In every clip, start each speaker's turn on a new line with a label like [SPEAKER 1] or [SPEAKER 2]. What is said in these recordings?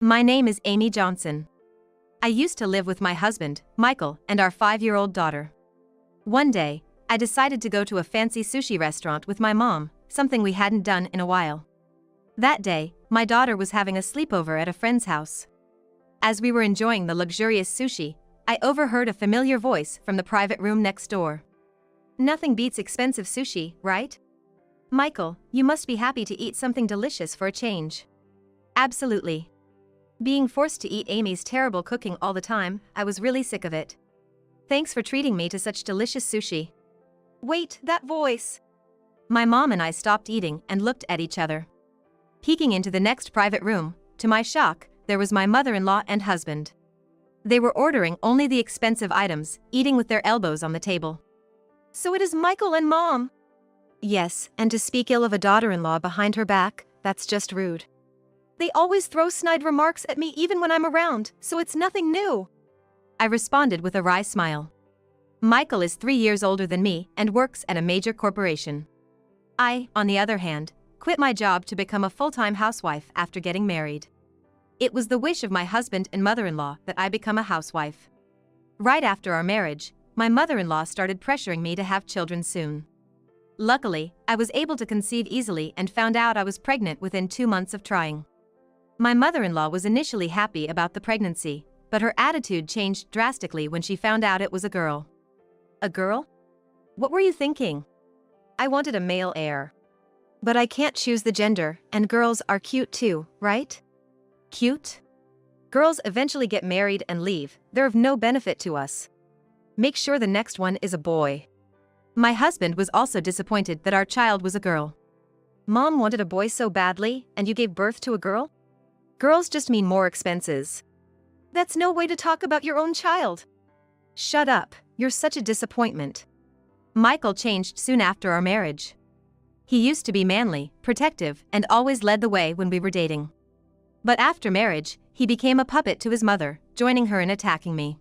[SPEAKER 1] My name is Amy Johnson. I used to live with my husband, Michael, and our 5-year-old daughter. One day, I decided to go to a fancy sushi restaurant with my mom, something we hadn't done in a while. That day, my daughter was having a sleepover at a friend's house. As we were enjoying the luxurious sushi, I overheard a familiar voice from the private room next door. Nothing beats expensive sushi, right? Michael, you must be happy to eat something delicious for a change. Absolutely. Being forced to eat Amy's terrible cooking all the time, I was really sick of it. Thanks for treating me to such delicious sushi. Wait, that voice! My mom and I stopped eating and looked at each other. Peeking into the next private room, to my shock, there was my mother-in-law and husband. They were ordering only the expensive items, eating with their elbows on the table. So it is Michael and Mom! Yes, and to speak ill of a daughter-in-law behind her back, that's just rude. They always throw snide remarks at me even when I'm around, so it's nothing new. I responded with a wry smile. Michael is 3 years older than me and works at a major corporation. I, on the other hand, quit my job to become a full-time housewife after getting married. It was the wish of my husband and mother-in-law that I become a housewife. Right after our marriage, my mother-in-law started pressuring me to have children soon. Luckily, I was able to conceive easily and found out I was pregnant within 2 months of trying. My mother-in-law was initially happy about the pregnancy, but her attitude changed drastically when she found out it was a girl. A girl? What were you thinking? I wanted a male heir. But I can't choose the gender, and girls are cute too, right? Cute? Girls eventually get married and leave, they're of no benefit to us. Make sure the next one is a boy. My husband was also disappointed that our child was a girl. Mom wanted a boy so badly, and you gave birth to a girl? Girls just mean more expenses. That's no way to talk about your own child. Shut up, you're such a disappointment. Michael changed soon after our marriage. He used to be manly, protective, and always led the way when we were dating. But after marriage, he became a puppet to his mother, joining her in attacking me.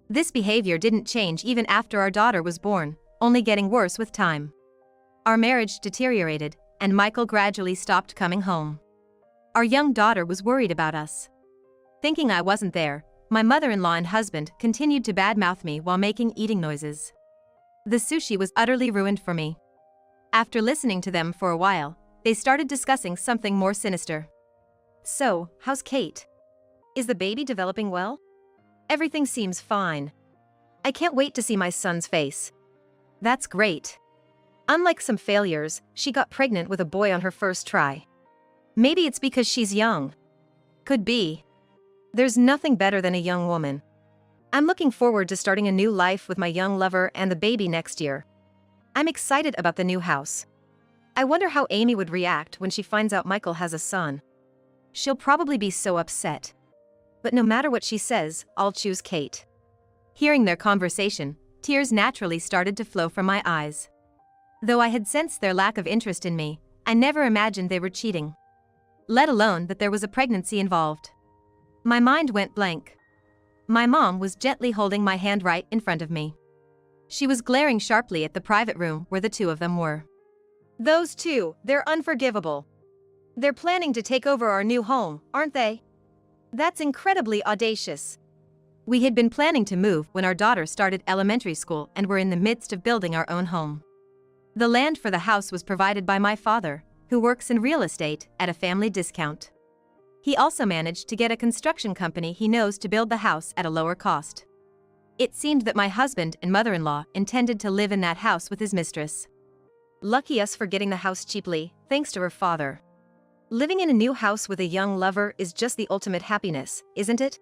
[SPEAKER 1] This behavior didn't change even after our daughter was born, only getting worse with time. Our marriage deteriorated, and Michael gradually stopped coming home. Our young daughter was worried about us. Thinking I wasn't there, my mother-in-law and husband continued to badmouth me while making eating noises. The sushi was utterly ruined for me. After listening to them for a while, they started discussing something more sinister. So, how's Kate? Is the baby developing well? Everything seems fine. I can't wait to see my son's face. That's great. Unlike some failures, she got pregnant with a boy on her first try. Maybe it's because she's young. Could be. There's nothing better than a young woman. I'm looking forward to starting a new life with my young lover and the baby next year. I'm excited about the new house. I wonder how Amy would react when she finds out Michael has a son. She'll probably be so upset. But no matter what she says, I'll choose Kate. Hearing their conversation, tears naturally started to flow from my eyes. Though I had sensed their lack of interest in me, I never imagined they were cheating. Let alone that there was a pregnancy involved. My mind went blank. My mom was gently holding my hand right in front of me. She was glaring sharply at the private room where the two of them were. Those two, they're unforgivable. They're planning to take over our new home, aren't they? That's incredibly audacious. We had been planning to move when our daughter started elementary school and were in the midst of building our own home. The land for the house was provided by my father, who works in real estate at a family discount. He also managed to get a construction company he knows to build the house at a lower cost. It seemed that my husband and mother-in-law intended to live in that house with his mistress. Lucky us for getting the house cheaply, thanks to her father. Living in a new house with a young lover is just the ultimate happiness, isn't it?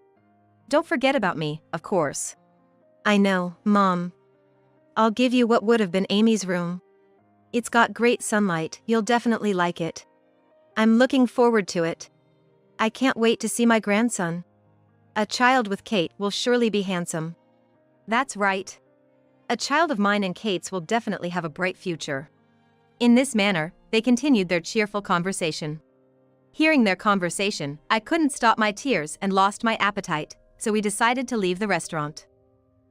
[SPEAKER 1] Don't forget about me, of course. I know, Mom. I'll give you what would have been Amy's room. It's got great sunlight, you'll definitely like it. I'm looking forward to it. I can't wait to see my grandson. A child with Kate will surely be handsome. That's right. A child of mine and Kate's will definitely have a bright future. In this manner, they continued their cheerful conversation. Hearing their conversation, I couldn't stop my tears and lost my appetite, so we decided to leave the restaurant.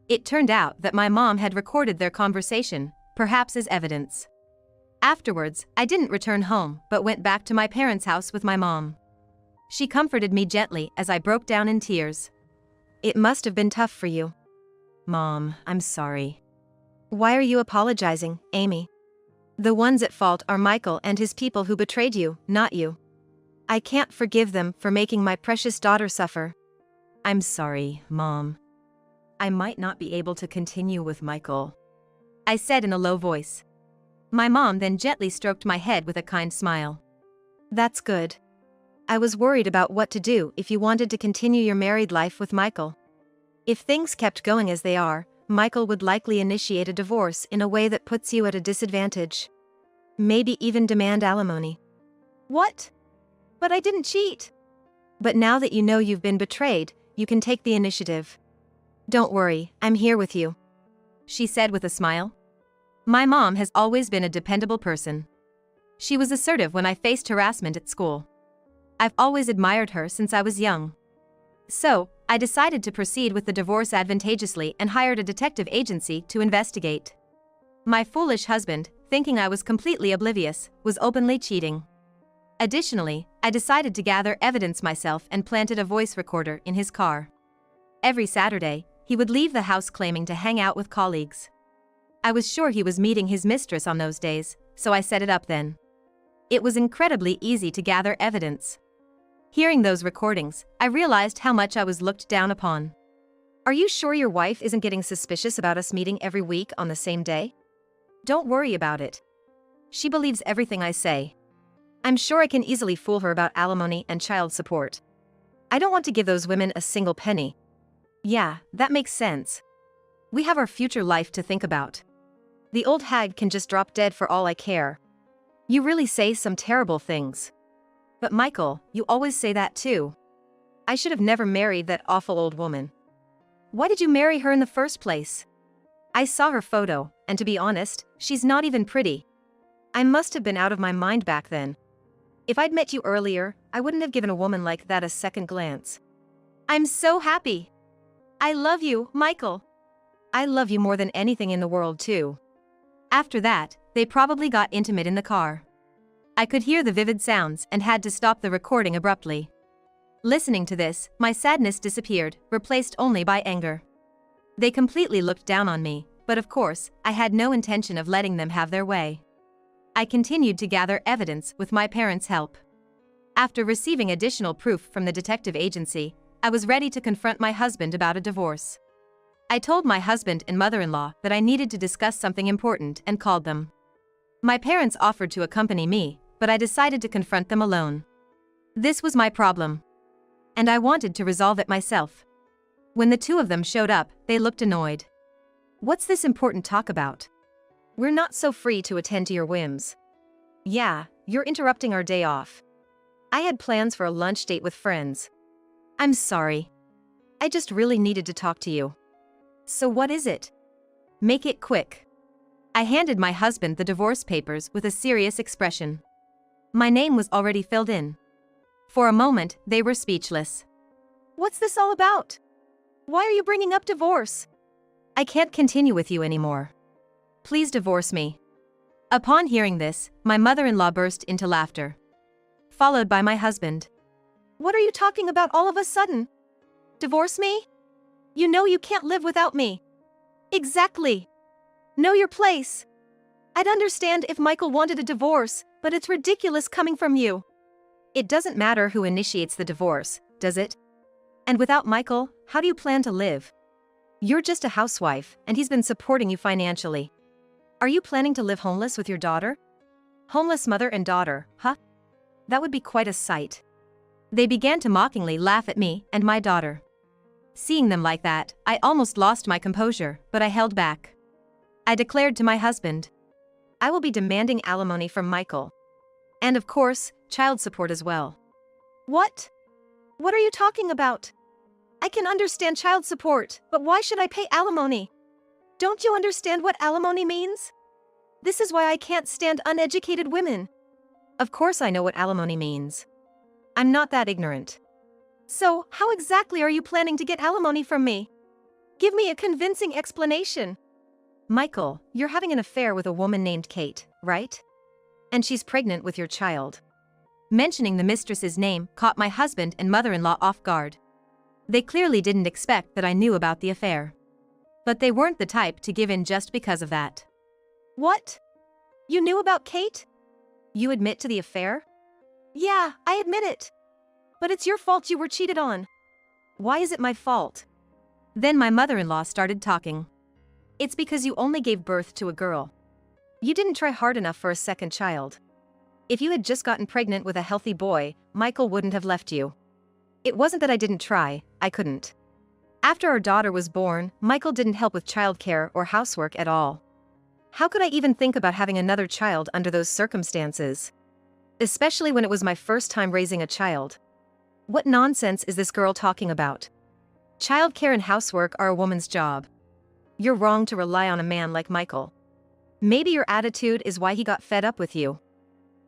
[SPEAKER 1] It turned out that my mom had recorded their conversation, perhaps as evidence. Afterwards, I didn't return home but went back to my parents' house with my mom. She comforted me gently as I broke down in tears. It must have been tough for you. Mom, I'm sorry. Why are you apologizing, Amy? The ones at fault are Michael and his people who betrayed you, not you. I can't forgive them for making my precious daughter suffer. I'm sorry, Mom. I might not be able to continue with Michael, I said in a low voice. My mom then gently stroked my head with a kind smile. That's good. I was worried about what to do if you wanted to continue your married life with Michael. If things kept going as they are, Michael would likely initiate a divorce in a way that puts you at a disadvantage. Maybe even demand alimony. What? But I didn't cheat. But now that you know you've been betrayed, you can take the initiative. Don't worry, I'm here with you, she said with a smile. My mom has always been a dependable person. She was assertive when I faced harassment at school. I've always admired her since I was young. So, I decided to proceed with the divorce advantageously and hired a detective agency to investigate. My foolish husband, thinking I was completely oblivious, was openly cheating. Additionally, I decided to gather evidence myself and planted a voice recorder in his car. Every Saturday, he would leave the house claiming to hang out with colleagues. I was sure he was meeting his mistress on those days, so I set it up then. It was incredibly easy to gather evidence. Hearing those recordings, I realized how much I was looked down upon. Are you sure your wife isn't getting suspicious about us meeting every week on the same day? Don't worry about it. She believes everything I say. I'm sure I can easily fool her about alimony and child support. I don't want to give those women a single penny. Yeah, that makes sense. We have our future life to think about. The old hag can just drop dead for all I care. You really say some terrible things. But Michael, you always say that too. I should have never married that awful old woman. Why did you marry her in the first place? I saw her photo, and to be honest, she's not even pretty. I must have been out of my mind back then. If I'd met you earlier, I wouldn't have given a woman like that a second glance. I'm so happy. I love you, Michael. I love you more than anything in the world too. After that, they probably got intimate in the car. I could hear the vivid sounds and had to stop the recording abruptly. Listening to this, my sadness disappeared, replaced only by anger. They completely looked down on me, but of course, I had no intention of letting them have their way. I continued to gather evidence with my parents' help. After receiving additional proof from the detective agency, I was ready to confront my husband about a divorce. I told my husband and mother-in-law that I needed to discuss something important and called them. My parents offered to accompany me, but I decided to confront them alone. This was my problem, and I wanted to resolve it myself. When the two of them showed up, they looked annoyed. What's this important talk about? We're not so free to attend to your whims. Yeah, you're interrupting our day off. I had plans for a lunch date with friends. I'm sorry. I just really needed to talk to you. So what is it? Make it quick. I handed my husband the divorce papers with a serious expression. My name was already filled in. For a moment, they were speechless. What's this all about? Why are you bringing up divorce? I can't continue with you anymore. Please divorce me. Upon hearing this, my mother-in-law burst into laughter, followed by my husband. What are you talking about all of a sudden? Divorce me? You know you can't live without me. Exactly. Know your place. I'd understand if Michael wanted a divorce, but it's ridiculous coming from you. It doesn't matter who initiates the divorce, does it? And without Michael, how do you plan to live? You're just a housewife, and he's been supporting you financially. Are you planning to live homeless with your daughter? Homeless mother and daughter, huh? That would be quite a sight. They began to mockingly laugh at me and my daughter. Seeing them like that, I almost lost my composure, but I held back. I declared to my husband, I will be demanding alimony from Michael. And of course, child support as well. What? What are you talking about? I can understand child support, but why should I pay alimony? Don't you understand what alimony means? This is why I can't stand uneducated women. Of course I know what alimony means. I'm not that ignorant. So, how exactly are you planning to get alimony from me? Give me a convincing explanation. Michael, you're having an affair with a woman named Kate, right? And she's pregnant with your child. Mentioning the mistress's name caught my husband and mother-in-law off guard. They clearly didn't expect that I knew about the affair. But they weren't the type to give in just because of that.
[SPEAKER 2] What? You knew about Kate?
[SPEAKER 1] You admit to the affair?
[SPEAKER 2] Yeah, I admit it. But it's your fault you were cheated on.
[SPEAKER 1] Why is it my fault? Then my mother-in-law started talking. It's because you only gave birth to a girl. You didn't try hard enough for a second child. If you had just gotten pregnant with a healthy boy, Michael wouldn't have left you. It wasn't that I didn't try, I couldn't. After our daughter was born, Michael didn't help with childcare or housework at all. How could I even think about having another child under those circumstances? Especially when it was my first time raising a child. What nonsense is this girl talking about? Childcare and housework are a woman's job. You're wrong to rely on a man like Michael. Maybe your attitude is why he got fed up with you.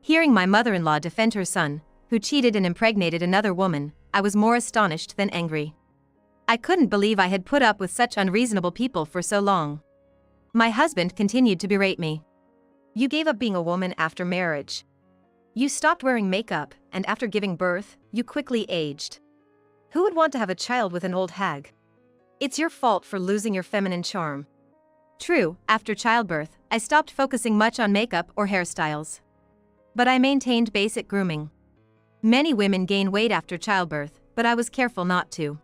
[SPEAKER 1] Hearing my mother-in-law defend her son, who cheated and impregnated another woman, I was more astonished than angry. I couldn't believe I had put up with such unreasonable people for so long. My husband continued to berate me. You gave up being a woman after marriage. You stopped wearing makeup, and after giving birth, you quickly aged. Who would want to have a child with an old hag? It's your fault for losing your feminine charm. True, after childbirth, I stopped focusing much on makeup or hairstyles. But I maintained basic grooming. Many women gain weight after childbirth, but I was careful not to.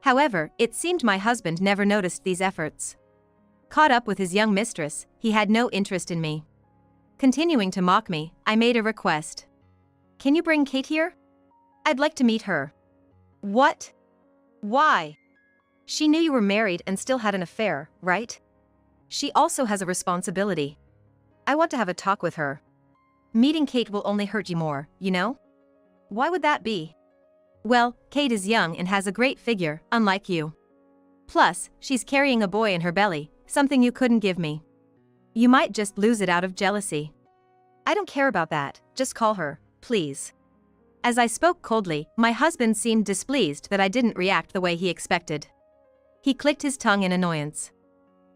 [SPEAKER 1] However, it seemed my husband never noticed these efforts. Caught up with his young mistress, he had no interest in me. Continuing to mock me, I made a request. Can you bring Kate here? I'd like to meet her.
[SPEAKER 2] What? Why?
[SPEAKER 1] She knew you were married and still had an affair, right? She also has a responsibility. I want to have a talk with her. Meeting Kate will only hurt you more, you know? Why would that be? Well, Kate is young and has a great figure, unlike you. Plus, she's carrying a boy in her belly, something you couldn't give me. You might just lose it out of jealousy. I don't care about that, just call her, please. As I spoke coldly, my husband seemed displeased that I didn't react the way he expected. He clicked his tongue in annoyance.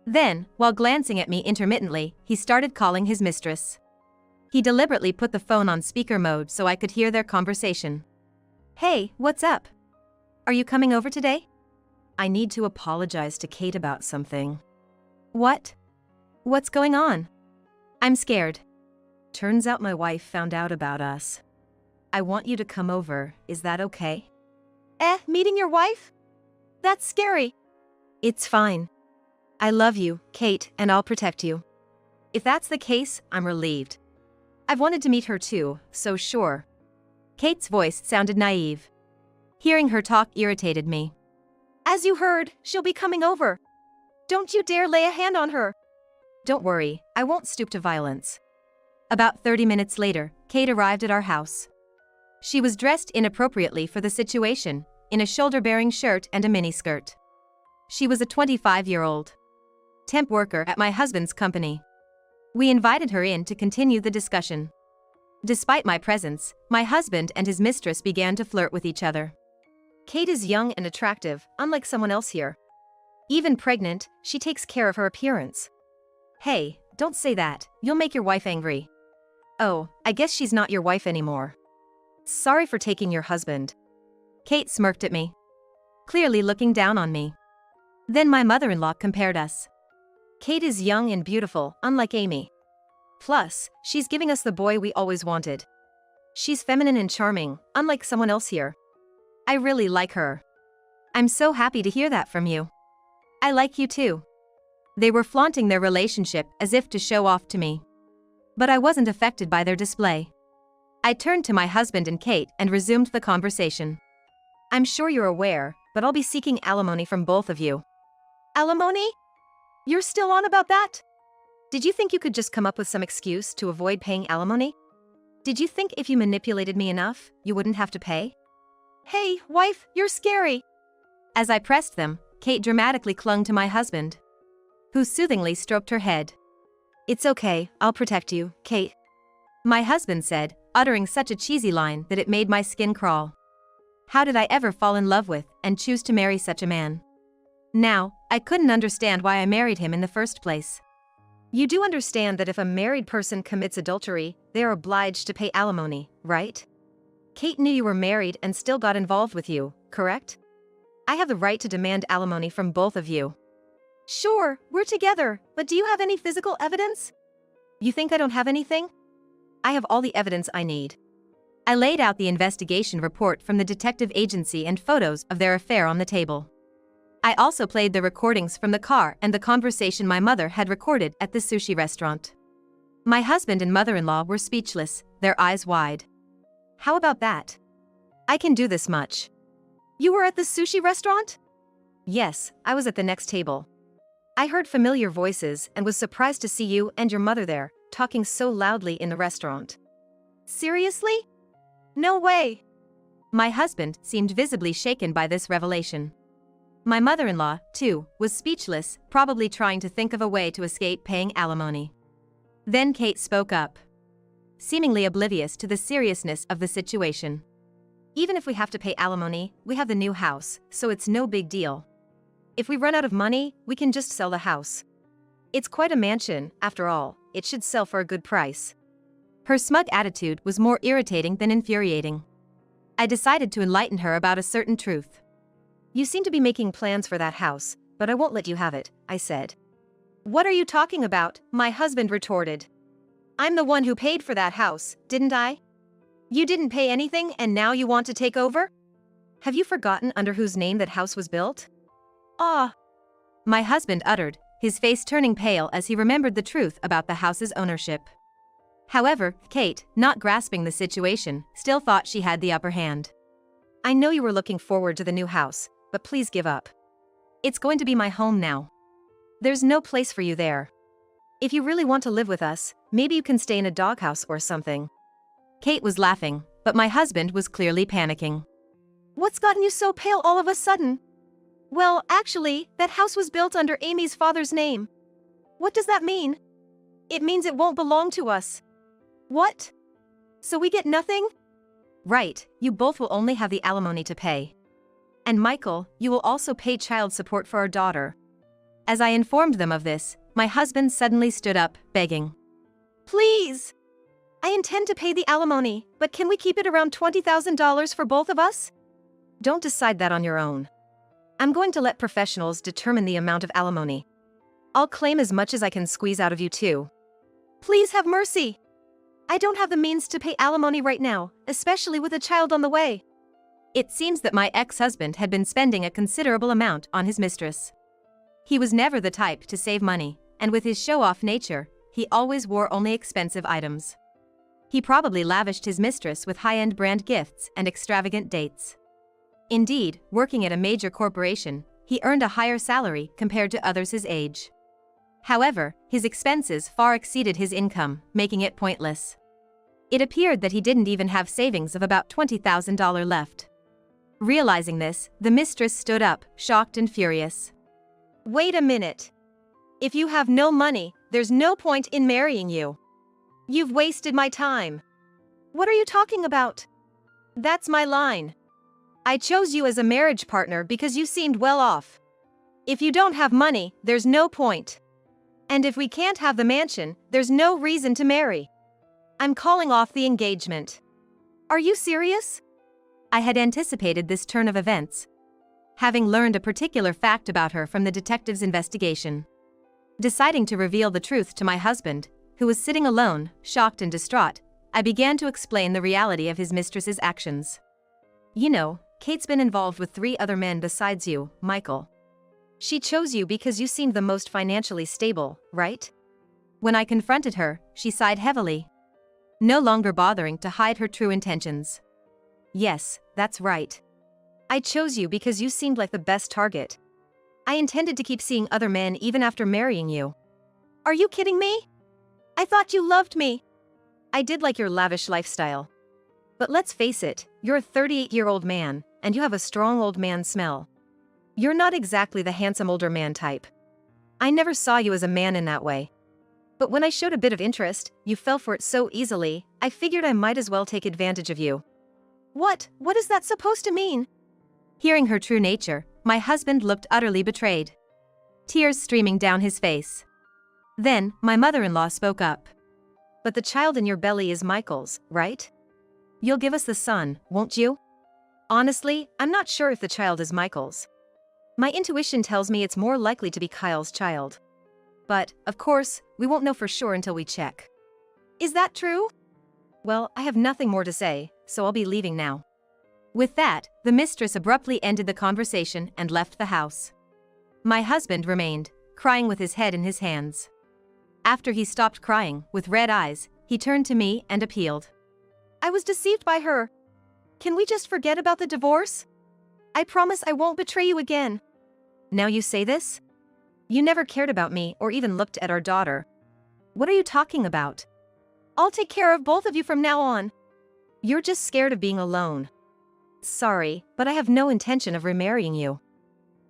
[SPEAKER 1] Then, while glancing at me intermittently, he started calling his mistress. He deliberately put the phone on speaker mode so I could hear their conversation. Hey, what's up? Are you coming over today? I need to apologize to Kate about something. What? What's going on? I'm scared. Turns out my wife found out about us. I want you to come over, is that okay?
[SPEAKER 2] Meeting your wife? That's scary.
[SPEAKER 1] It's fine. I love you, Kate, and I'll protect you. If that's the case, I'm relieved. I've wanted to meet her too, so sure. Kate's voice sounded naive. Hearing her talk irritated me.
[SPEAKER 2] As you heard, she'll be coming over. Don't you dare lay a hand on her.
[SPEAKER 1] Don't worry, I won't stoop to violence. About 30 minutes later, Kate arrived at our house. She was dressed inappropriately for the situation, in a shoulder-bearing shirt and a miniskirt. She was a 25-year-old temp worker at my husband's company. We invited her in to continue the discussion. Despite my presence, my husband and his mistress began to flirt with each other. Kate is young and attractive, unlike someone else here. Even pregnant, she takes care of her appearance. Hey, don't say that, you'll make your wife angry. Oh, I guess she's not your wife anymore. Sorry for taking your husband. Kate smirked at me, clearly looking down on me. Then my mother-in-law compared us. Kate is young and beautiful, unlike Amy. Plus, she's giving us the boy we always wanted. She's feminine and charming, unlike someone else here. I really like her. I'm so happy to hear that from you. I like you too. They were flaunting their relationship as if to show off to me. But I wasn't affected by their display. I turned to my husband and Kate and resumed the conversation. I'm sure you're aware, but I'll be seeking alimony from both of you.
[SPEAKER 2] Alimony? You're still on about that?
[SPEAKER 1] Did you think you could just come up with some excuse to avoid paying alimony? Did you think if you manipulated me enough, you wouldn't have to pay?
[SPEAKER 2] Hey, wife, you're scary.
[SPEAKER 1] As I pressed them, Kate dramatically clung to my husband, who soothingly stroked her head. It's okay, I'll protect you, Kate. My husband said, uttering such a cheesy line that it made my skin crawl. How did I ever fall in love with and choose to marry such a man? Now, I couldn't understand why I married him in the first place. You do understand that if a married person commits adultery, they are obliged to pay alimony, right? Kate knew you were married and still got involved with you, correct? I have the right to demand alimony from both of you.
[SPEAKER 2] Sure, we're together, but do you have any physical evidence?
[SPEAKER 1] You think I don't have anything? I have all the evidence I need. I laid out the investigation report from the detective agency and photos of their affair on the table. I also played the recordings from the car and the conversation my mother had recorded at the sushi restaurant. My husband and mother-in-law were speechless, their eyes wide. How about that? I can do this much.
[SPEAKER 2] You were at the sushi restaurant?
[SPEAKER 1] Yes, I was at the next table. I heard familiar voices and was surprised to see you and your mother there, talking so loudly in the restaurant.
[SPEAKER 2] Seriously? No way.
[SPEAKER 1] My husband seemed visibly shaken by this revelation. My mother-in-law, too, was speechless, probably trying to think of a way to escape paying alimony. Then Kate spoke up, seemingly oblivious to the seriousness of the situation. Even if we have to pay alimony, we have the new house, so it's no big deal. If we run out of money, we can just sell the house. It's quite a mansion, after all, it should sell for a good price. Her smug attitude was more irritating than infuriating. I decided to enlighten her about a certain truth. You seem to be making plans for that house, but I won't let you have it, I said.
[SPEAKER 2] What are you talking about? My husband retorted. I'm the one who paid for that house, didn't I? You didn't pay anything and now you want to take over?
[SPEAKER 1] Have you forgotten under whose name that house was built?
[SPEAKER 2] Ah,
[SPEAKER 1] my husband uttered, his face turning pale as he remembered the truth about the house's ownership. However, Kate, not grasping the situation, still thought she had the upper hand. I know you were looking forward to the new house, but please give up. It's going to be my home now. There's no place for you there. If you really want to live with us, maybe you can stay in a doghouse or something. Kate was laughing, but my husband was clearly panicking.
[SPEAKER 2] What's gotten you so pale all of a sudden? Well, actually, that house was built under Amy's father's name. What does that mean? It means it won't belong to us. What? So we get nothing?
[SPEAKER 1] Right, you both will only have the alimony to pay. And Michael, you will also pay child support for our daughter. As I informed them of this, my husband suddenly stood up, begging.
[SPEAKER 2] Please! I intend to pay the alimony, but can we keep it around $20,000 for both of us?
[SPEAKER 1] Don't decide that on your own. I'm going to let professionals determine the amount of alimony. I'll claim as much as I can squeeze out of you too.
[SPEAKER 2] Please have mercy. I don't have the means to pay alimony right now, especially with a child on the way.
[SPEAKER 1] It seems that my ex-husband had been spending a considerable amount on his mistress. He was never the type to save money, and with his show-off nature, he always wore only expensive items. He probably lavished his mistress with high-end brand gifts and extravagant dates. Indeed, working at a major corporation, he earned a higher salary compared to others his age. However, his expenses far exceeded his income, making it pointless. It appeared that he didn't even have savings of about $20,000 left. Realizing this, the mistress stood up, shocked and furious.
[SPEAKER 2] Wait a minute. If you have no money, there's no point in marrying you. You've wasted my time. What are you talking about? That's my line. I chose you as a marriage partner because you seemed well off. If you don't have money, there's no point. And if we can't have the mansion, there's no reason to marry. I'm calling off the engagement. Are you serious?
[SPEAKER 1] I had anticipated this turn of events, having learned a particular fact about her from the detective's investigation. Deciding to reveal the truth to my husband, who was sitting alone, shocked and distraught, I began to explain the reality of his mistress's actions. You know, Kate's been involved with 3 other men besides you, Michael. She chose you because you seemed the most financially stable, right? When I confronted her, she sighed heavily, no longer bothering to hide her true intentions. Yes, that's right. I chose you because you seemed like the best target. I intended to keep seeing other men even after marrying you.
[SPEAKER 2] Are you kidding me? I thought you loved me.
[SPEAKER 1] I did like your lavish lifestyle. But let's face it, you're a 38-year-old man, and you have a strong old man smell. You're not exactly the handsome older man type. I never saw you as a man in that way. But when I showed a bit of interest, you fell for it so easily, I figured I might as well take advantage of you.
[SPEAKER 2] What is that supposed to mean?
[SPEAKER 1] Hearing her true nature, my husband looked utterly betrayed, tears streaming down his face. Then, my mother-in-law spoke up. But the child in your belly is Michael's, right? You'll give us the son, won't you?
[SPEAKER 2] Honestly, I'm not sure if the child is Michael's. My intuition tells me it's more likely to be Kyle's child.
[SPEAKER 1] But, of course, we won't know for sure until we check.
[SPEAKER 2] Is that true?
[SPEAKER 1] Well, I have nothing more to say, so I'll be leaving now. With that, the mistress abruptly ended the conversation and left the house. My husband remained, crying with his head in his hands. After he stopped crying, with red eyes, he turned to me and appealed.
[SPEAKER 2] I was deceived by her. Can we just forget about the divorce? I promise I won't betray you again.
[SPEAKER 1] Now you say this? You never cared about me or even looked at our daughter. What are you talking about?
[SPEAKER 2] I'll take care of both of you from now on.
[SPEAKER 1] You're just scared of being alone. Sorry, but I have no intention of remarrying you.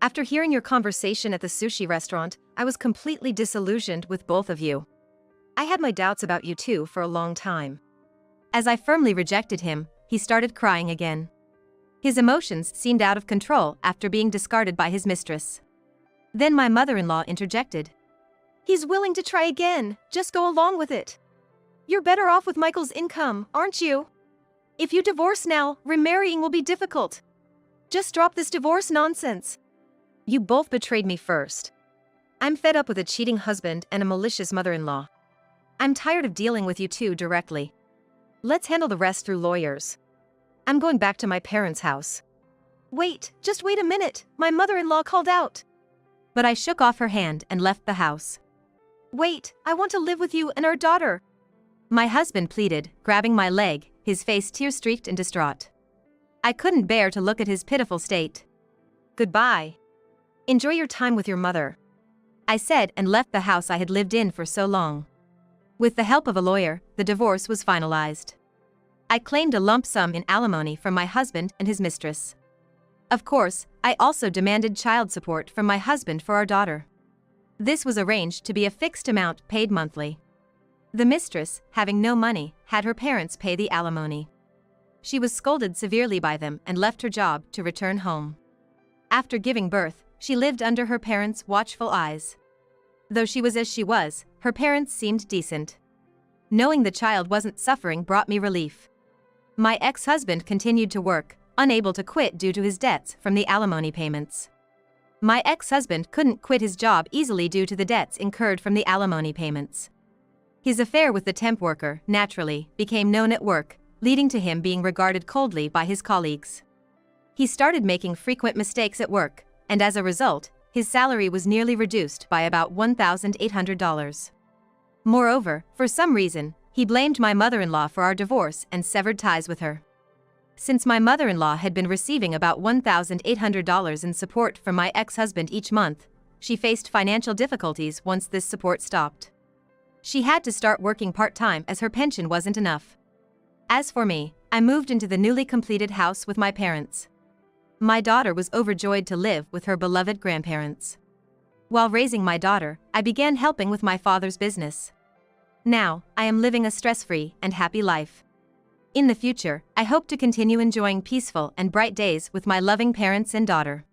[SPEAKER 1] After hearing your conversation at the sushi restaurant, I was completely disillusioned with both of you. I had my doubts about you two for a long time. As I firmly rejected him, he started crying again. His emotions seemed out of control after being discarded by his mistress. Then my mother-in-law interjected.
[SPEAKER 2] He's willing to try again, just go along with it. You're better off with Michael's income, aren't you? If you divorce now, remarrying will be difficult. Just drop this divorce nonsense.
[SPEAKER 1] You both betrayed me first. I'm fed up with a cheating husband and a malicious mother-in-law. I'm tired of dealing with you two directly. Let's handle the rest through lawyers. I'm going back to my parents' house.
[SPEAKER 2] Wait, just wait a minute, my mother-in-law called out.
[SPEAKER 1] But I shook off her hand and left the house.
[SPEAKER 2] Wait, I want to live with you and our daughter.
[SPEAKER 1] My husband pleaded, grabbing my leg, his face tear-streaked and distraught. I couldn't bear to look at his pitiful state. Goodbye. Enjoy your time with your mother, I said, and left the house I had lived in for so long. With the help of a lawyer, the divorce was finalized. I claimed a lump sum in alimony from my husband and his mistress. Of course, I also demanded child support from my husband for our daughter. This was arranged to be a fixed amount paid monthly. The mistress, having no money, had her parents pay the alimony. She was scolded severely by them and left her job to return home. After giving birth, she lived under her parents' watchful eyes. Though she was as she was, her parents seemed decent. Knowing the child wasn't suffering brought me relief. My ex-husband continued to work, unable to quit due to his debts from the alimony payments. My ex-husband couldn't quit his job easily due to the debts incurred from the alimony payments. His affair with the temp worker, naturally, became known at work, leading to him being regarded coldly by his colleagues. He started making frequent mistakes at work, and as a result, his salary was nearly reduced by about $1,800. Moreover, for some reason, he blamed my mother-in-law for our divorce and severed ties with her. Since my mother-in-law had been receiving about $1,800 in support from my ex-husband each month, she faced financial difficulties once this support stopped. She had to start working part-time as her pension wasn't enough. As for me, I moved into the newly completed house with my parents. My daughter was overjoyed to live with her beloved grandparents. While raising my daughter, I began helping with my father's business. Now, I am living a stress-free and happy life. In the future, I hope to continue enjoying peaceful and bright days with my loving parents and daughter.